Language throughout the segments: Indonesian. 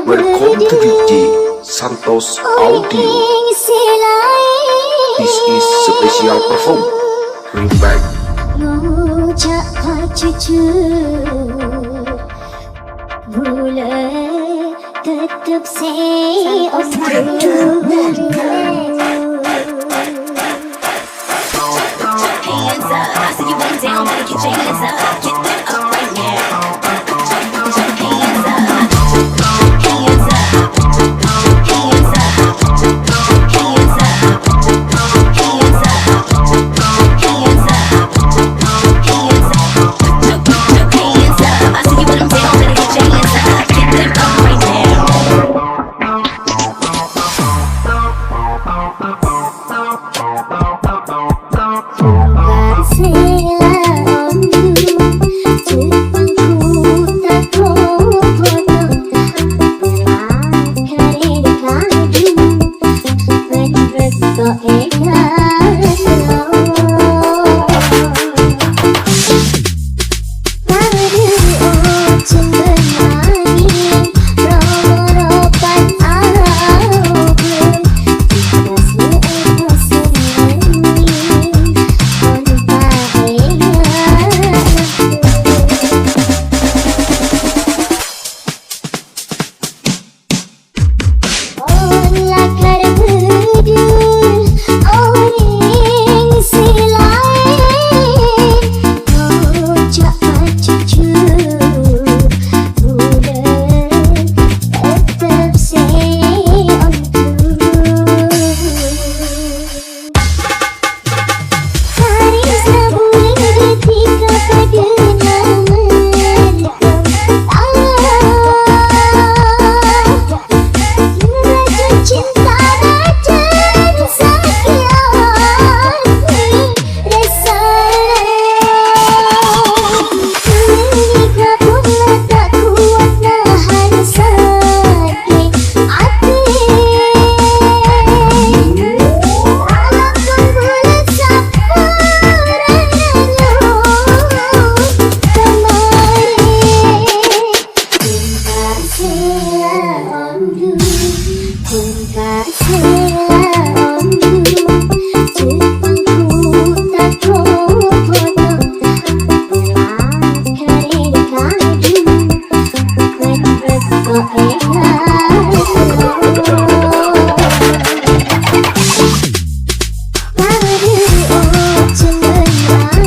Welcome to DJ Santos Audio. This is special perform. Bring back. Ngocak jujur, boleh tetap say on hands up, I see you went down, better get your hands up, get them up right now. Hands up, hands up, hands up, hands up, hands up, hands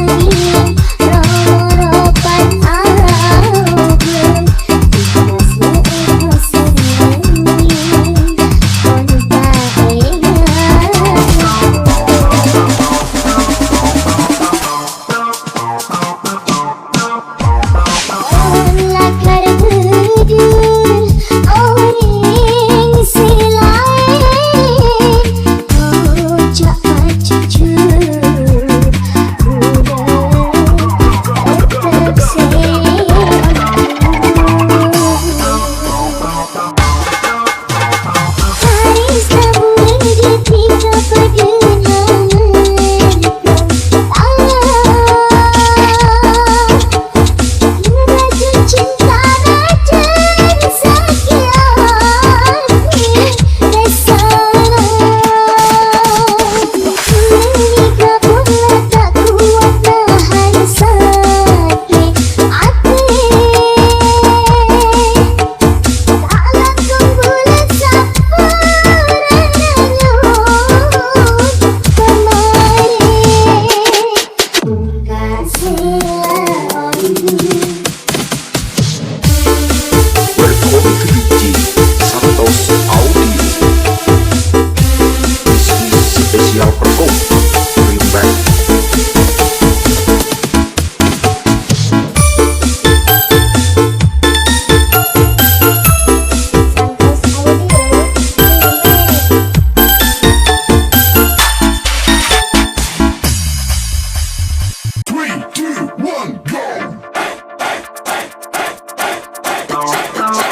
up,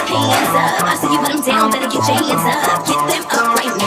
hands up. I see you put them down, better get your hands up, get them up right now.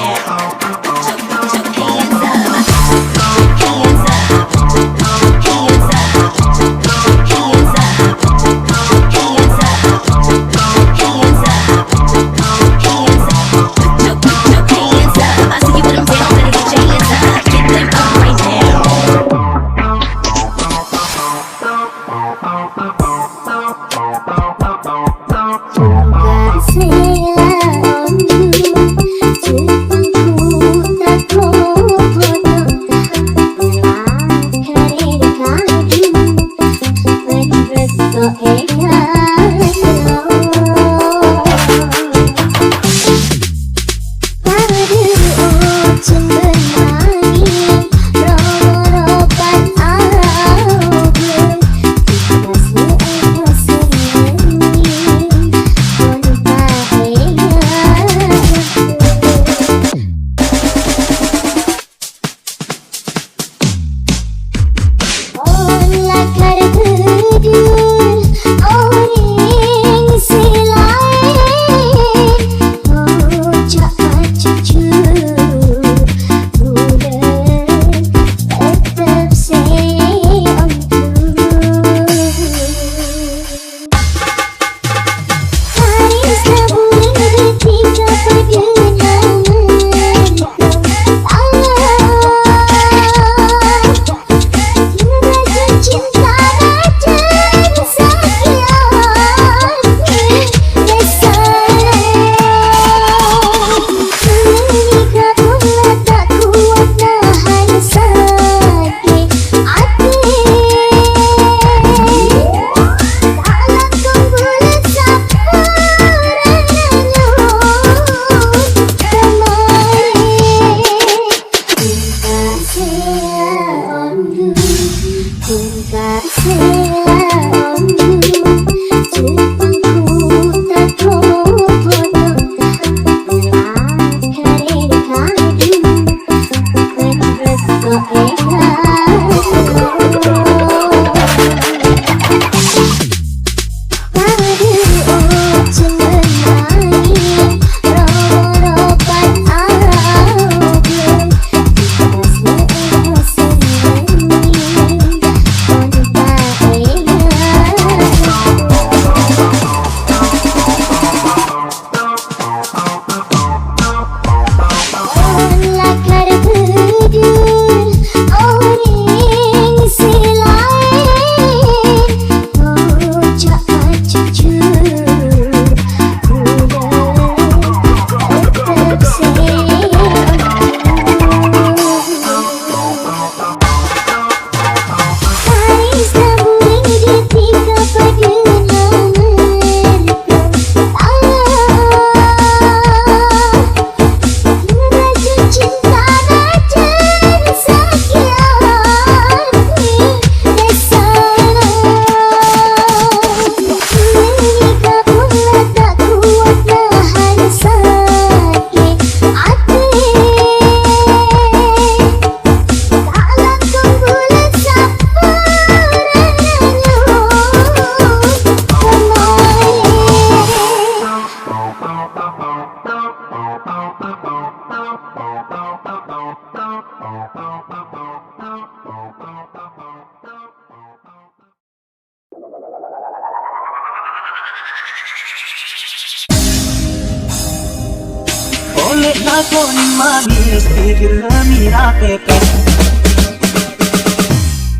Oleh aku ning manis pikir mirate.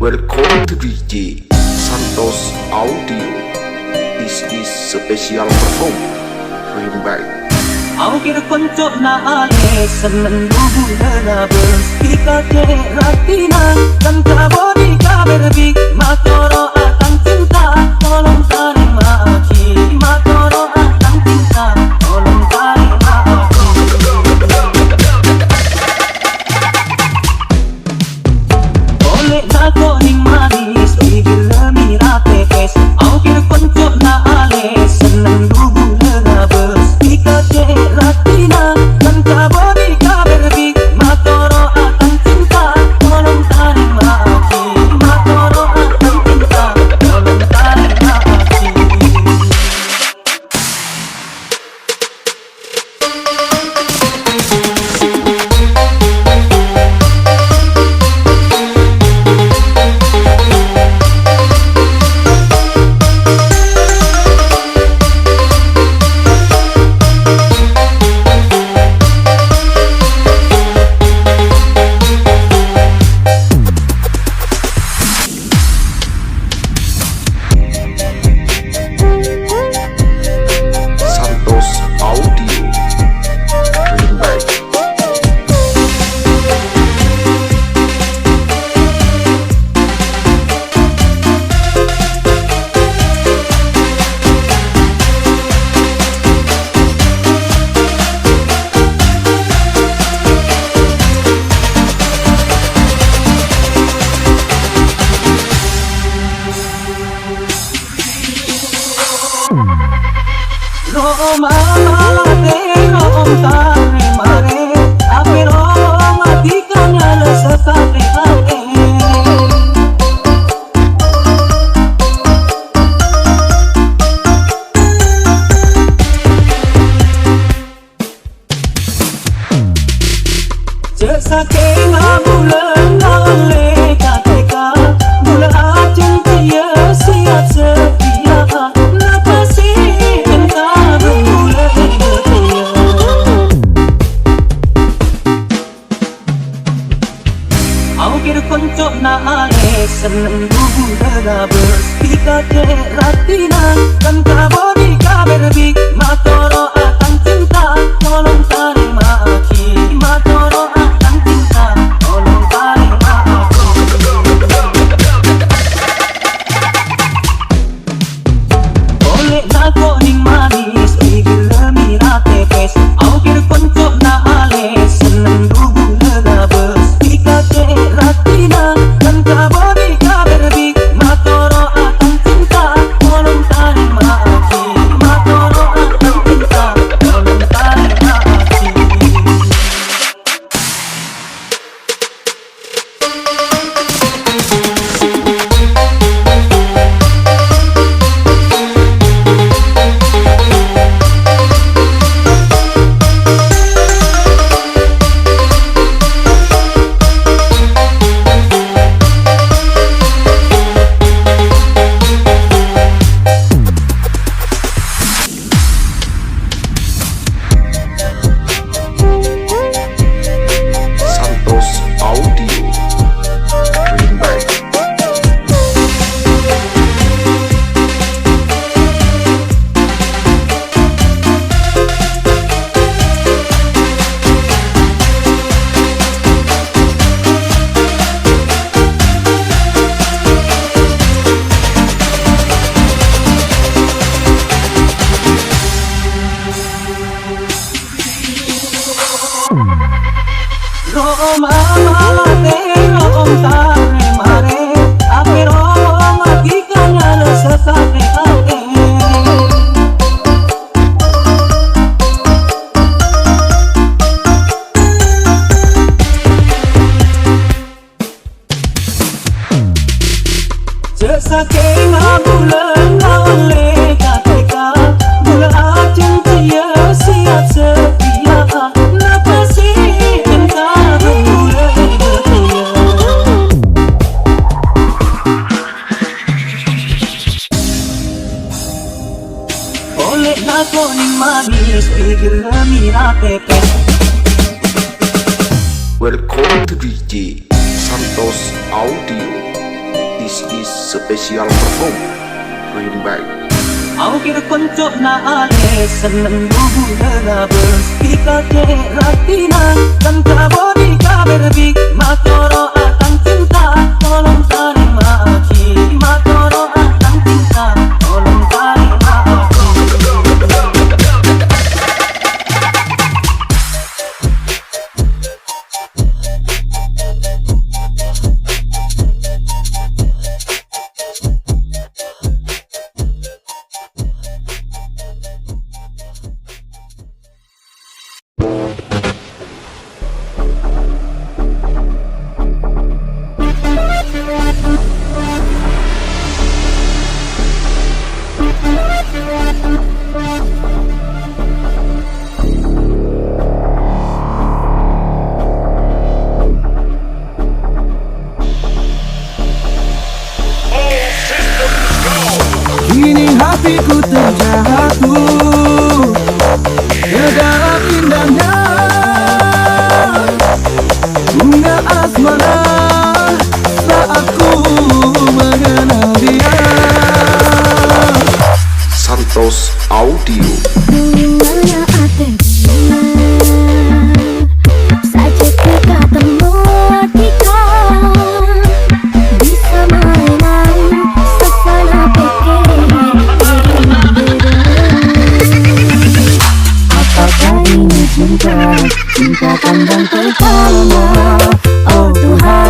Welcome to DJ Santos Audio. This is special perform. Bring back. Aku kira konco na ale seneng dugu na bers kita cek ratina kan kabodi kaberbik matoro akan cinta tolong terima aki matoro akan cinta tolong terima aki. Oleh aku ning manis pikir mirate es aku kira konco na ale seneng dugu na bers kita cek ratina kan kabodi kaberbik matoro akan cinta tolong terima aki matoro akan cinta Roma malate rom tare mare ape Roma dikanya lesate ate Jasa ke bulan ngale kateka bulan aceng dia siap setia napasi entah bulan betia Au kira konco na ale seneng bubu derabes Pika ratina kan kabodi kaberbik matoro akan cinta tolong terima aki matoro akan cinta tolong terima aki Oleh nago ning manis igil mira tepes Au kira konco na ale seneng bubu derabes Pika ratina kan kabodi kaberbik matoro akan cinta tolong terima aki matoro akan cinta tolong terima aki Santos Audio Greenback. Roma malate rom tare mare ape Roma dikanya lesate ate Jasa ke bulan ngale kateka bulan aceng dia siap setia napasi entah bulan betia Oleh nago ning manis igil mira tepes Welcome to DJ Santos Audio. This is special perform Greenback. Au kira konco na ale seneng bubu derabes Pika ratina kan kabodi kaberbik matoro akan cinta tolong terima aki matoro akan cinta tolong terima aki Kini hatiku terjatuh ke dalam indahnya bunga asmara saat ku mengenal dia. Santos Audio. Mana ada dia Saja kita temu kita Bisa mainan Sesana pikir Apakah ini cinta Cinta pandang pertama Oh Tuhan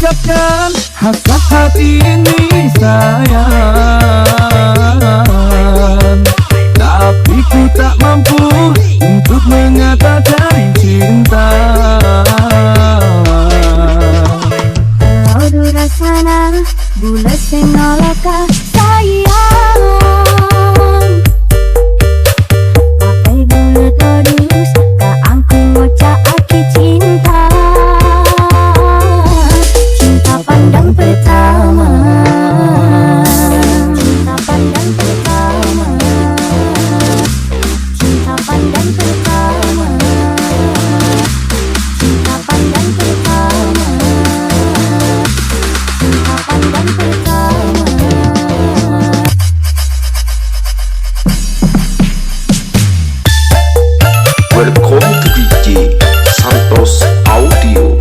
ungkapkan hasrat hati ini sayang, tapi ku tak mampu untuk mengatakan cinta. Kalau rasana bulat senolaka sayang, pakai bulat terus kaangku ngocak aki cinta. Cinta pandang pertama, cinta pandang pertama, cinta pandang pertama, cinta pandang pertama, cinta pandang pertama. Welcome to DJ Santos Audio.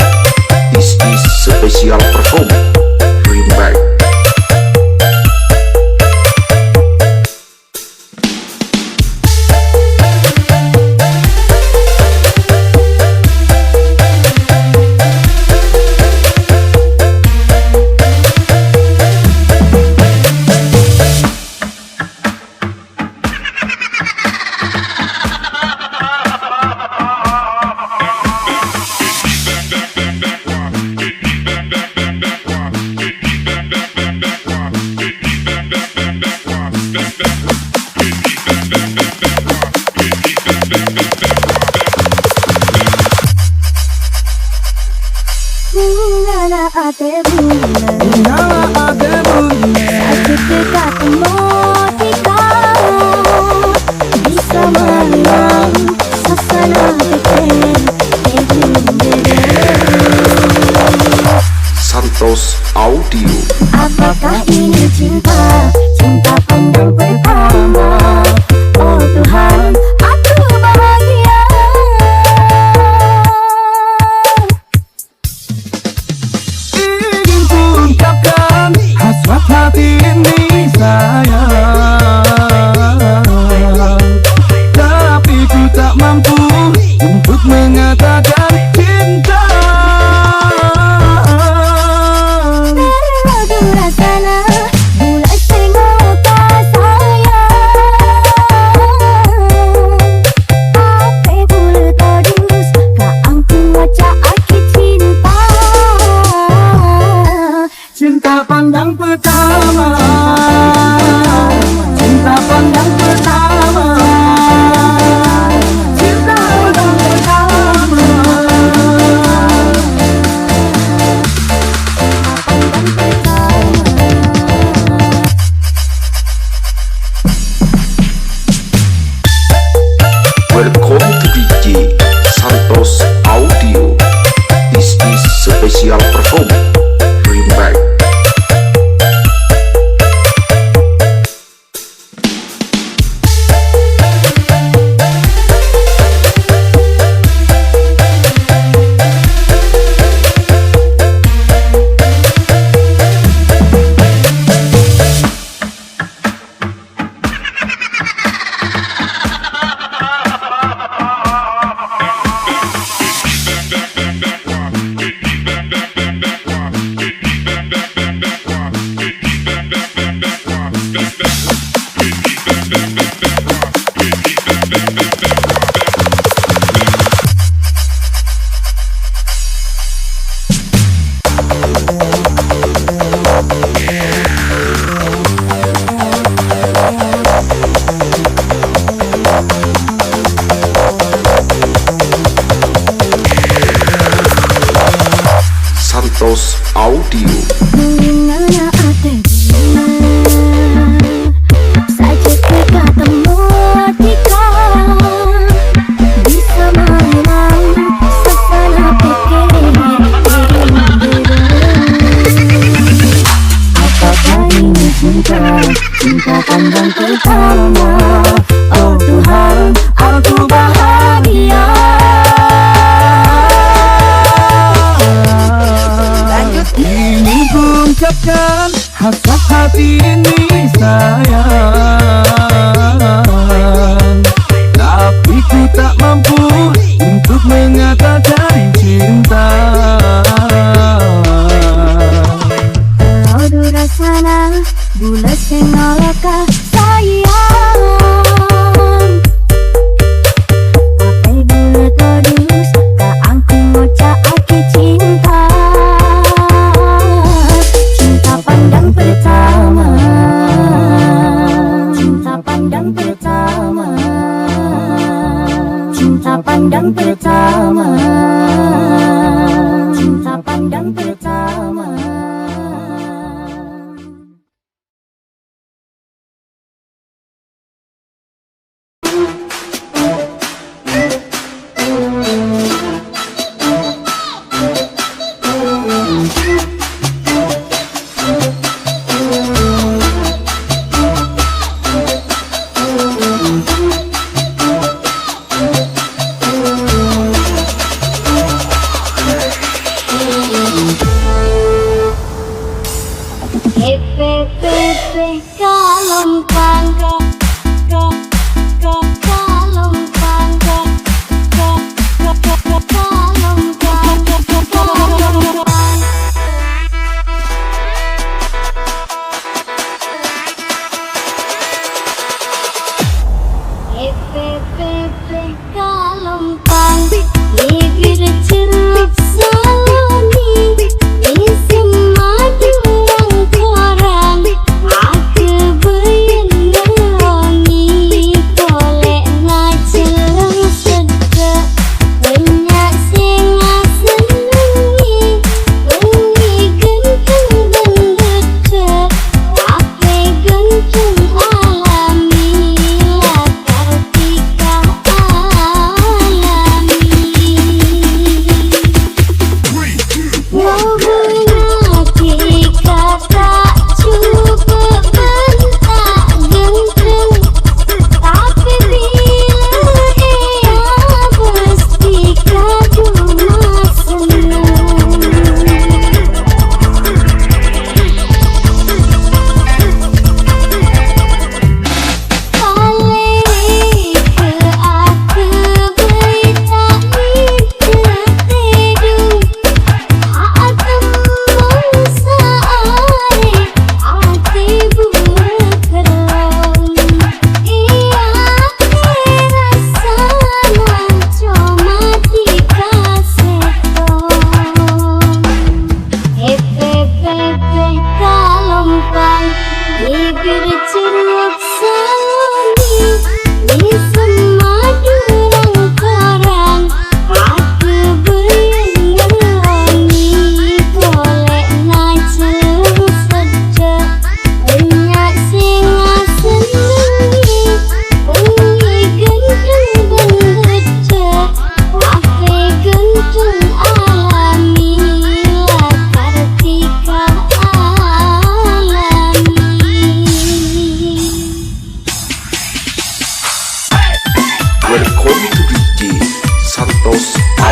This is special perform Bring Back. Nana ate bulan, Nyala ate bulan, sakit dekat emotika, bisa malam suasana pikir Santos Audio. apakah ini cinta, cinta pandang pertama? Oh Tuhan, aku bahagia. ingin ku ungkapkan hasrat hati ini sayang, tapi ku tak mampu untuk mengatakan cinta. Lagu rasana bulat sengoka sayang, pakai bulat terus kaangku ngocak aki cinta. Cinta pandang pertama, cinta pandang pertama, cinta pandang pertama. Welcome to DJ Santos Audio. This is special perform Bring Back. Santos Audio. Nana ate bulan, sakit dekat emotika, bisa malam suasana pikir. Apakah ini cinta, cinta pandang pertama? Oh Tuhan, aku bahagia. Ingin ku ungkapkan hasrat hati ini sayang, tapi ku tak mampu untuk mengatakan cinta.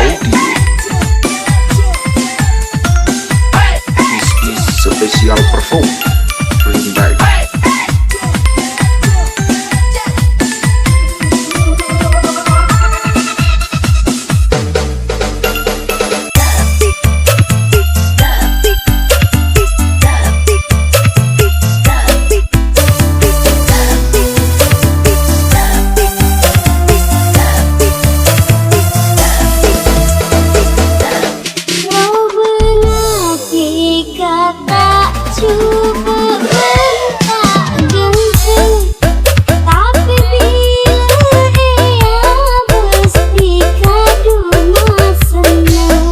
Audio. This is special perform. Bring back. Kau mengerti kata cukup bentak gengsi, tapi bila ia mesti kadu mas senang.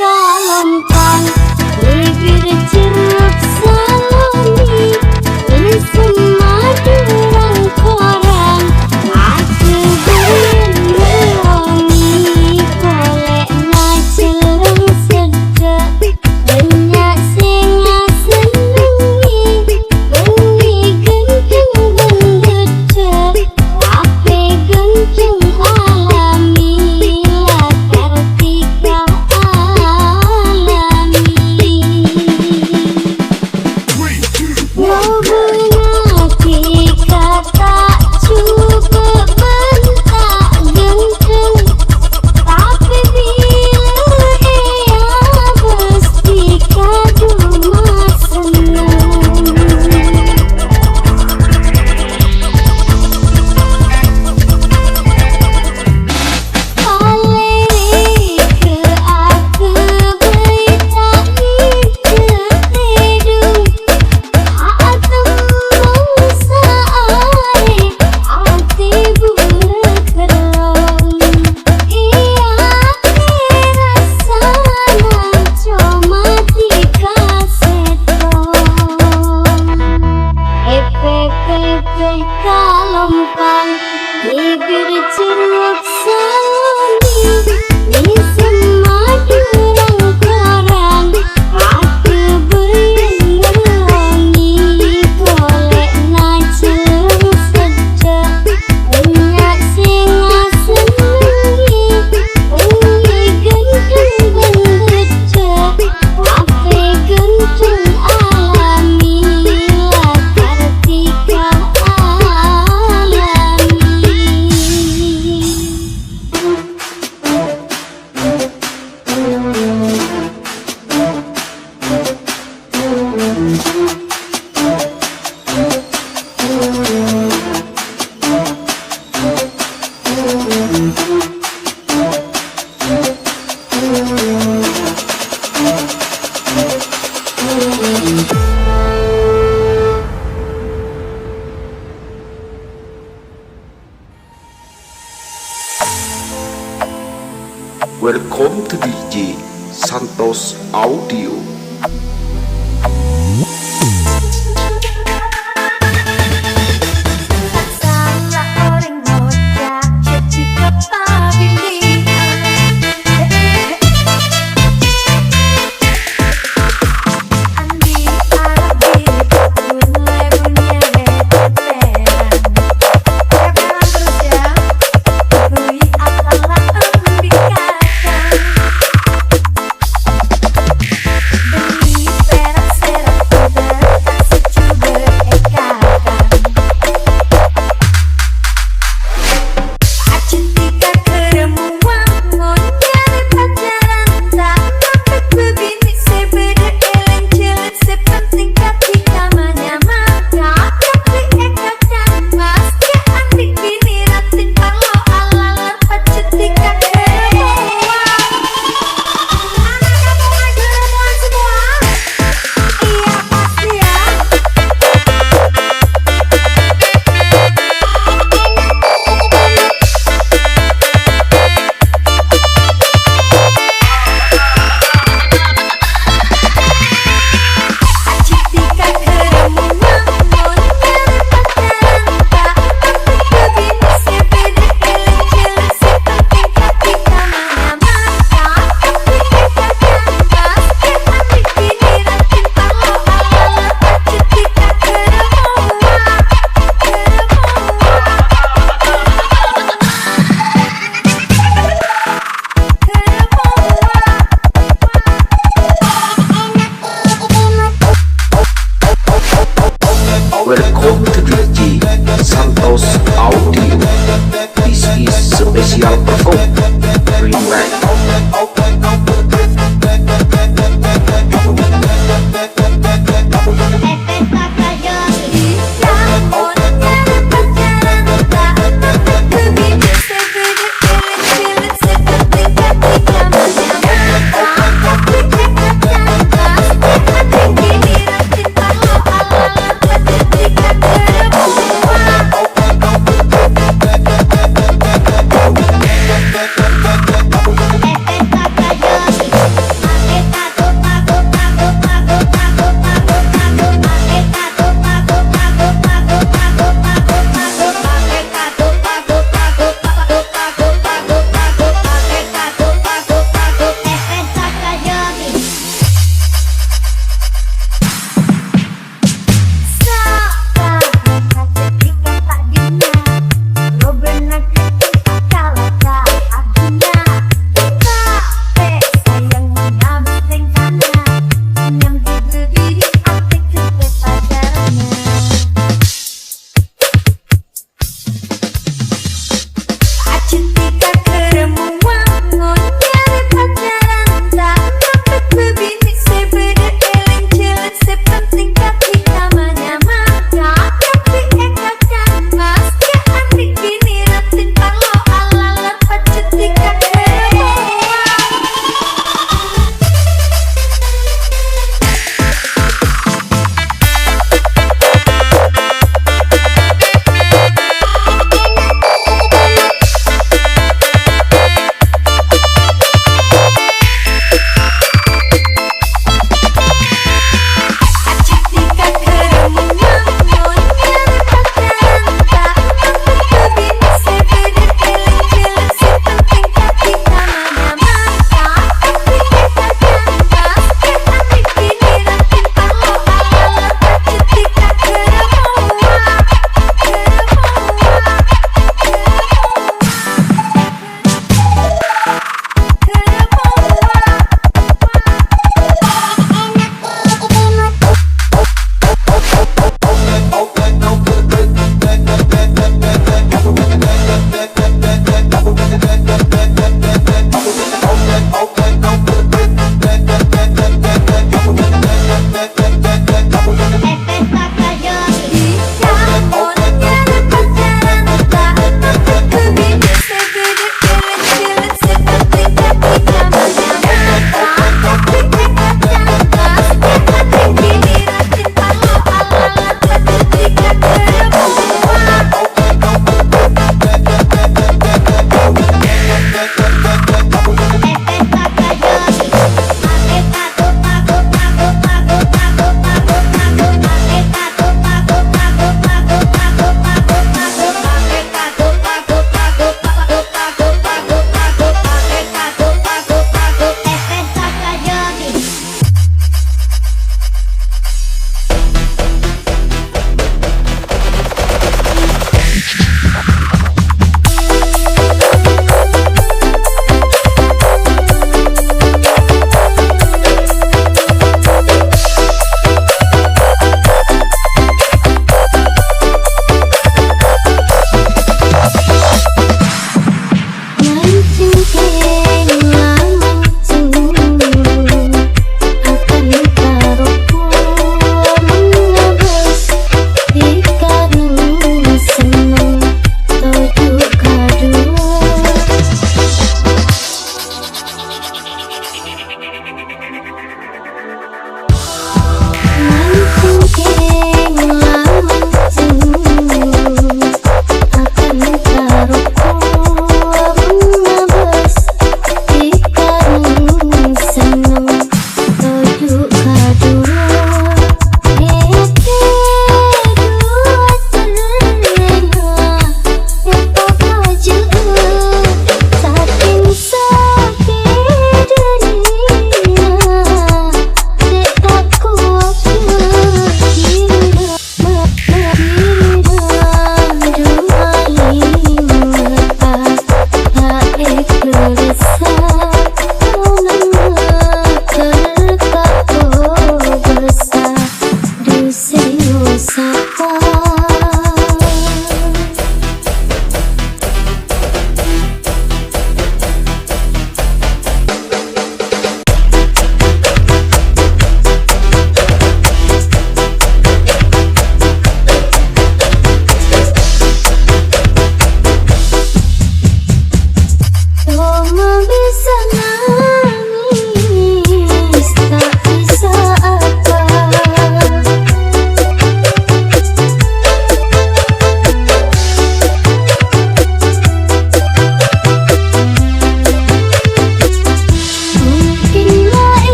Kalompang bibir jeruk saloni, isem madu rangkorang, aku bermelongi, golek najeleng sedek, banyak sing senengi, bengi genteng bendedek, ape genteng alami, latar tiga mau mengerti kata cukup bentak genteng, tapi bila ia mesti kadu mas senang. Alih ke aku berita hidup hidung, hak tembung saai, hati bulat kerong. Ia rasana cuma dikasetong. Epe kalompang bibir jeruk saloni, isem madu rangkorang, aku bermelongi, golek najeleng sedek, banyak sing senengi, bengi genteng bendedek, ape genteng alami, latar tiga alami. Welcome to DJ Santos Audio. Salah orang ngocak jadi kepabilihan. Andi Arabi mulai punya teteran. Teteran terus ya. Kui atalah ambikakan. Beli perak serak Special Perform Remake.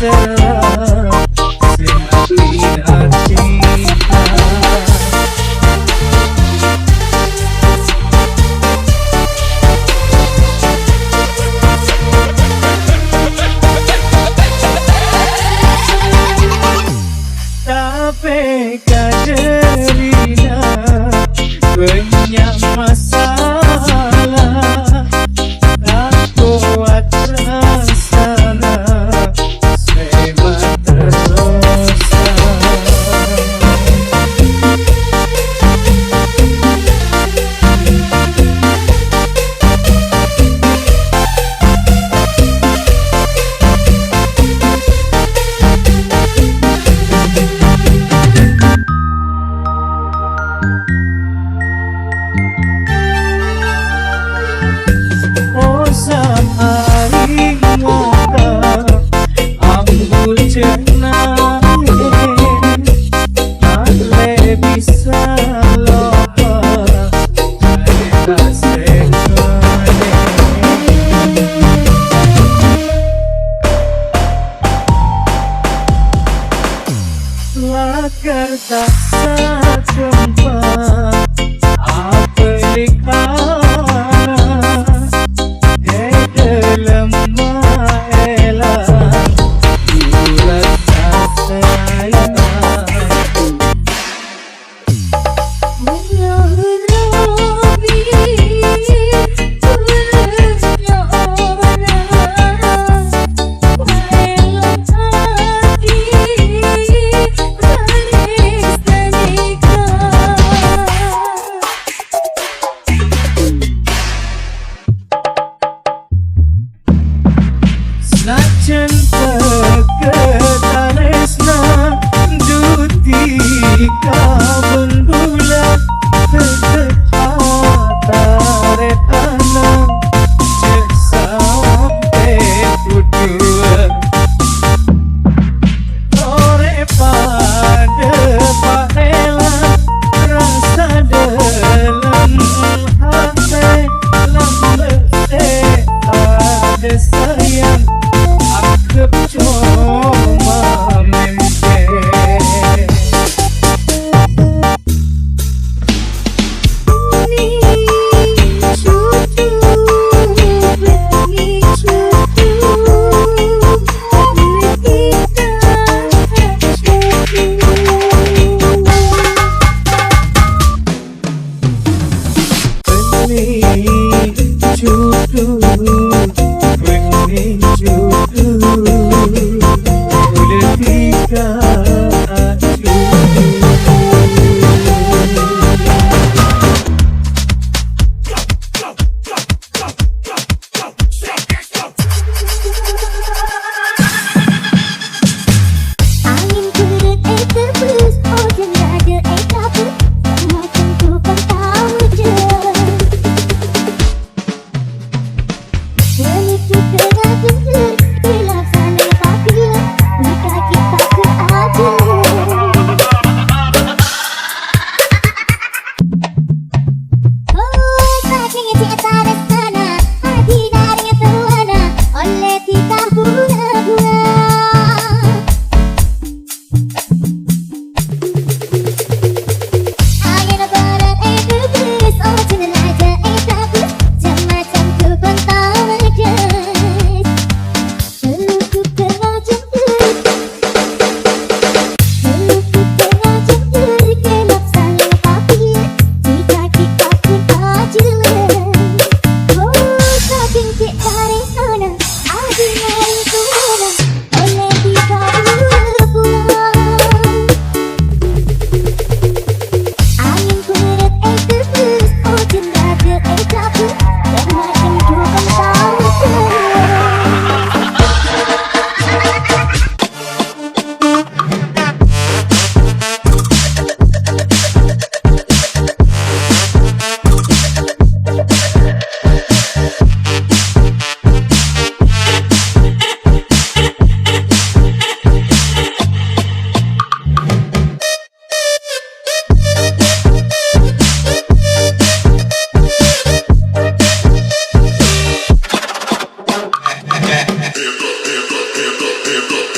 mesra semakin asingkan. Tapi kaderina banyak masalah, tak kuat rasana sebat terdosa. Oh samari ngata ambul cenane ale bisa lopa ada sekane. Lakar tak sacempat aplikasi Najan peketaresna duti kabun bulan ketetaretana cek sampai berdua ore pada paela rasa dalam hati lambat ada sayang cuma mimpi.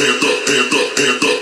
hands up, hands up, hands up.